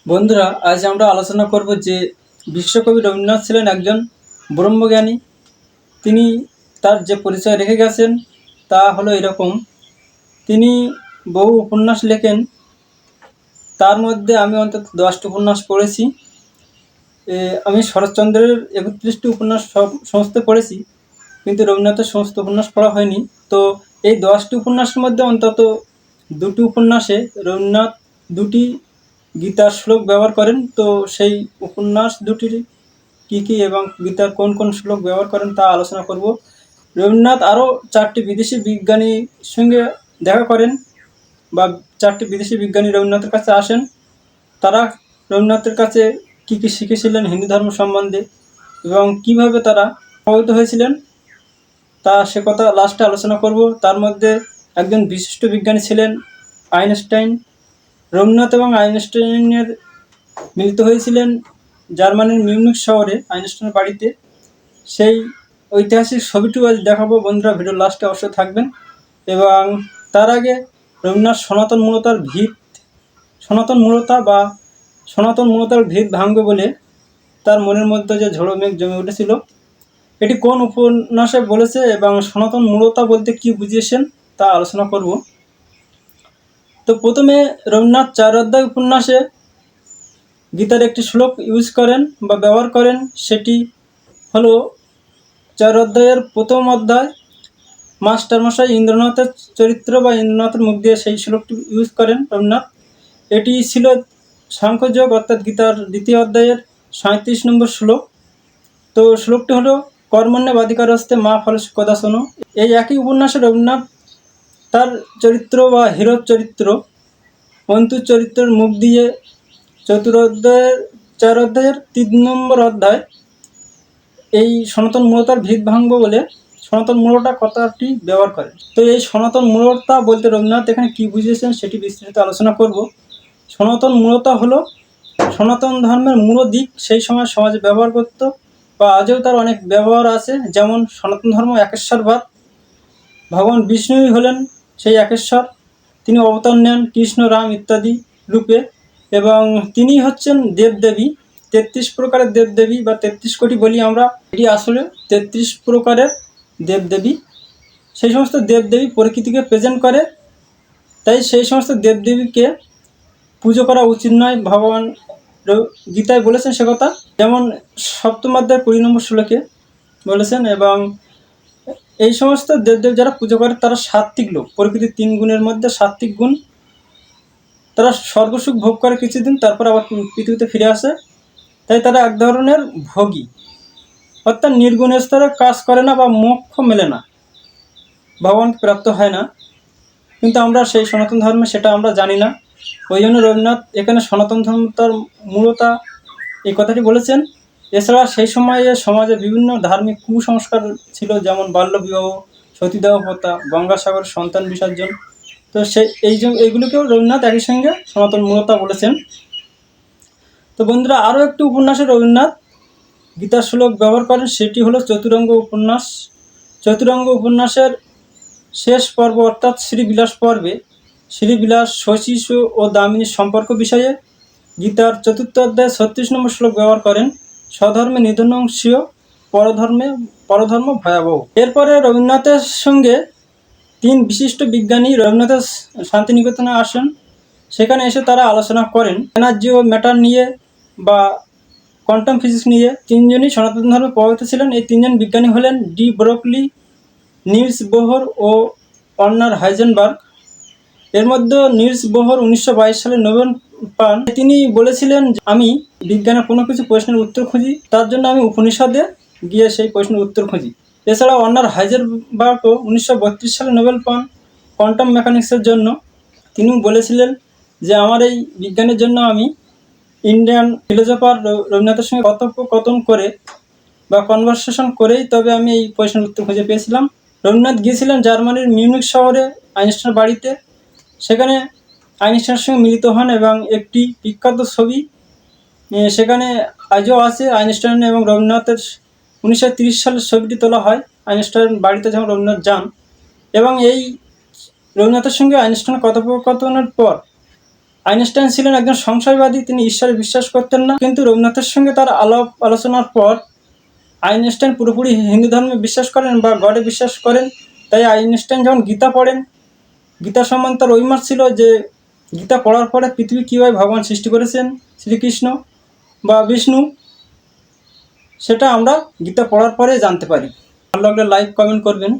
বন্ধুরা, আজ আমরা আলোচনা করব যে বিশ্বকবি রবীন্দ্রনাথ ছিলেন একজন ব্রহ্মজ্ঞানী। তিনি তার যে পরিচয় রেখে গেছেন তা হলো এরকম। তিনি বহু উপন্যাস লেখেন, তার মধ্যে আমি অন্তত 10টি উপন্যাস পড়েছি। আমি শরৎচন্দ্রের 31টি উপন্যাস সমস্ত পড়েছি, কিন্তু রবীন্দ্রনাথের সমস্ত উপন্যাস পড়া হয়নি। তো এই 10টি উপন্যাসের মধ্যে অন্তত 2টি উপন্যাসে রবীন্দ্রনাথ 2টি গীতার শ্লোক ব্যবহার করেন। তো সেই উপন্যাস দুটির কী কী এবং গীতার কোন কোন শ্লোক ব্যবহার করেন তা আলোচনা করব। রবীন্দ্রনাথ আরও 4টি বিদেশি বিজ্ঞানীর সঙ্গে দেখা করেন, বা 4টি বিদেশি বিজ্ঞানী রবীন্দ্রনাথের কাছে আসেন। তারা রবীন্দ্রনাথের কাছে কী কী শিখেছিলেন হিন্দু ধর্ম সম্বন্ধে এবং কিভাবে তারা প্রভাবিত হয়েছিলেন তা সে কথা লাস্টে আলোচনা করব। তার মধ্যে একজন বিশিষ্ট বিজ্ঞানী ছিলেন আইনস্টাইন। রবীন্দ্রনাথ এবং আইনস্টাইনের মিলিত হয়েছিলেন জার্মানির মিউনিখ শহরে আইনস্টাইনের বাড়িতে। সেই ঐতিহাসিক ছবিটিও আজ দেখাবো। বন্ধুরা, ভিডিও লাস্টে অবশ্যই থাকবেন। এবং তার আগে রবীন্দ্রনাথ সনাতন মূলতার ভিত ভাঙবে বলে তার মনের মধ্যে যে ঝোড়ো মেঘ জমে উঠেছিল, এটি কোন উপন্যাসে বলেছে এবং সনাতন মূলতা বলতে কি বুঝিয়েছেন তা আলোচনা করব। তো প্রথমে রবীন্দ্রনাথ 4 অধ্যায় উপন্যাসে গীতার একটি শ্লোক ইউজ করেন বা ব্যবহার করেন। সেটি হলো 4 অধ্যায়ের প্রথম অধ্যায়, মাস্টারমশাই ইন্দ্রনাথের চরিত্র বা ইন্দ্রনাথের মুখ দিয়ে সেই শ্লোকটি ইউজ করেন রবীন্দ্রনাথ। এটি ছিল সাংখ্যযোগ অর্থাৎ গীতার 2য় অধ্যায়ের 37 নম্বর শ্লোক। তো শ্লোকটি হলো কর্মণ্যেবাধিকারস্তে মা ফলস্য কদাচন। এই একই উপন্যাসে রবীন্দ্রনাথ তার চরিত্র বা হিরোর চরিত্র অন্তুর চরিত্রের মুখ দিয়ে 4 অধ্যায়ের 3 নম্বর অধ্যায় এই সনাতন মূলতার ভিত ভাঙব বলে সনাতন মূলতা কথাটি ব্যবহার করেন। তো এই সনাতন মূলতা বলতে রবীন্দ্রনাথ এখানে কী বুঝিয়েছেন সেটি বিস্তারিত আলোচনা করব। সনাতন মূলতা হলো সনাতন ধর্মের মূল দিক সেই সময় সমাজে ব্যবহার করত, বা আজও তার অনেক ব্যবহার আছে। যেমন সনাতন ধর্ম একেশ্বরবাদ, ভগবান বিষ্ণুই হলেন সেই একেশ্বর। তিনি অবতার নেন কৃষ্ণ, রাম ইত্যাদি রূপে, এবং তিনি হচ্ছেন দেবদেবী। 33 প্রকারের দেবদেবী বা 33 কোটি বলি আমরা, এটি আসলে 33 প্রকারের দেবদেবী। সেই সমস্ত দেবদেবী প্রকৃতিকে প্রেজেন্ট করে, তাই সেই সমস্ত দেবদেবীকে পুজো করা উচিত নয়। ভগবান গীতায় বলেছেন সে কথা, যেমন 7ম অধ্যায় 20 নম্বর শ্লোকে বলেছেন। এবং এই সমস্ত দেবদেব যারা পুজো করে তারা সাত্ত্বিক লোক, প্রকৃতির 3 গুণের মধ্যে সাত্ত্বিক গুণ। তারা স্বর্গসুখ ভোগ করে কিছুদিন, তারপর আবার পৃথিবীতে ফিরে আসে। তাই তারা এক ধরনের ভোগী, অর্থাৎ নির্গুণ স্তরে কাজ করে না বা মোক্ষ মেলে না, ভগবানকে প্রাপ্ত হয় না। কিন্তু আমরা সেই সনাতন ধর্মে সেটা আমরা জানি না। ওই জন্য রবীন্দ্রনাথ এখানে সনাতন ধর্মতার মূলতা এই কথাটি বলেছেন। এছাড়া সেই সময়ে সমাজে বিভিন্ন ধার্মিক কুসংস্কার ছিল, যেমন বাল্যবিবাহ, সতীদাহ প্রথা, গঙ্গাসাগর সন্তান বিসর্জন। তো এইগুলোকেও রবীন্দ্রনাথ একই সঙ্গে সনাতন মূলতা বলেছেন। তো বন্ধুরা, আরও একটি উপন্যাসে রবীন্দ্রনাথ গীতার শ্লোক ব্যবহার করেন, সেটি হলো চতুরঙ্গ উপন্যাস। চতুরঙ্গ উপন্যাসের শেষ পর্ব অর্থাৎ শ্রীবিলাস পর্বে শ্রীবিলাস, শশীশু ও দামিনীর সম্পর্ক বিষয়ে গীতার 4র্থ অধ্যায়ে 36 নম্বর শ্লোক ব্যবহার করেন। স্বধর্মে নিধনংসীয়, পরধর্ম ভয়াবহ। এরপরে রবীন্দ্রনাথের সঙ্গে 3 বিশিষ্ট বিজ্ঞানী রবীন্দ্রনাথের শান্তিনিকেতনে আসেন। সেখানে এসে তারা আলোচনা করেন এনার্জি ও ম্যাটার নিয়ে বা কোয়ান্টাম ফিজিক্স নিয়ে। 3 জনই সনাতন ধর্মে প্রভাবিত ছিলেন। এই 3 জন বিজ্ঞানী হলেন ডি ব্রোগলি, নিলস বোহর ও ওয়ার্নার হাইজেনবার্গ। এর মধ্যে নিলস বোহর 1922 সালে নোবেল পান। তিনি বলেছিলেন, আমি বিজ্ঞানের কোনো কিছু প্রশ্নের উত্তর খুঁজি, তার জন্য আমি উপনিষদে গিয়ে সেই প্রশ্নের উত্তর খুঁজি। এছাড়া ওয়ার্নার হাইজেনবার্গও 1932 সালে নোবেল পান কোয়ান্টাম মেকানিক্সের জন্য। তিনিও বলেছিলেন যে আমার এই বিজ্ঞানের জন্য আমি ইন্ডিয়ান ফিলোসফার রবীন্দ্রনাথের সঙ্গে কথোপকথন করে বা কনভারসেশন করেই তবে আমি এই প্রশ্নের উত্তর খুঁজে পেয়েছিলাম। রবীন্দ্রনাথ গিয়েছিলেন জার্মানির মিউনিখ শহরে আইনস্টাইনের বাড়িতে। সেখানে আইনস্টাইনের সঙ্গে মিলিত হন এবং একটি বিখ্যাত ছবি সেখানে আজও আছে আইনস্টাইন এবং রবীন্দ্রনাথের। 1930 সালের ছবিটি তোলা হয় আইনস্টাইন বাড়িতে যখন রবীন্দ্রনাথ যান। এবং এই রবীন্দ্রনাথের সঙ্গে আইনস্টাইনের কথোপকথনের পর আইনস্টাইন ছিলেন একজন সংশয়বাদী, তিনি ঈশ্বরে বিশ্বাস করতেন না। কিন্তু রবীন্দ্রনাথের সঙ্গে তার আলাপ আলোচনার পর আইনস্টাইন পুরোপুরি হিন্দু ধর্মে বিশ্বাস করেন বা গডে বিশ্বাস করেন। তাই আইনস্টাইন যখন গীতা পড়েন, গীতা সম্বন্ধে তার অভিমত ছিল যে গীতা পড়ার পরে পৃথিবী কীভাবে ভগবান সৃষ্টি করেছেন, শ্রীকৃষ্ণ বা বিষ্ণু, সেটা আমরা গীতা পড়ার পরে জানতে পারি। ভালো লাগলে লাইক কমেন্ট করবেন।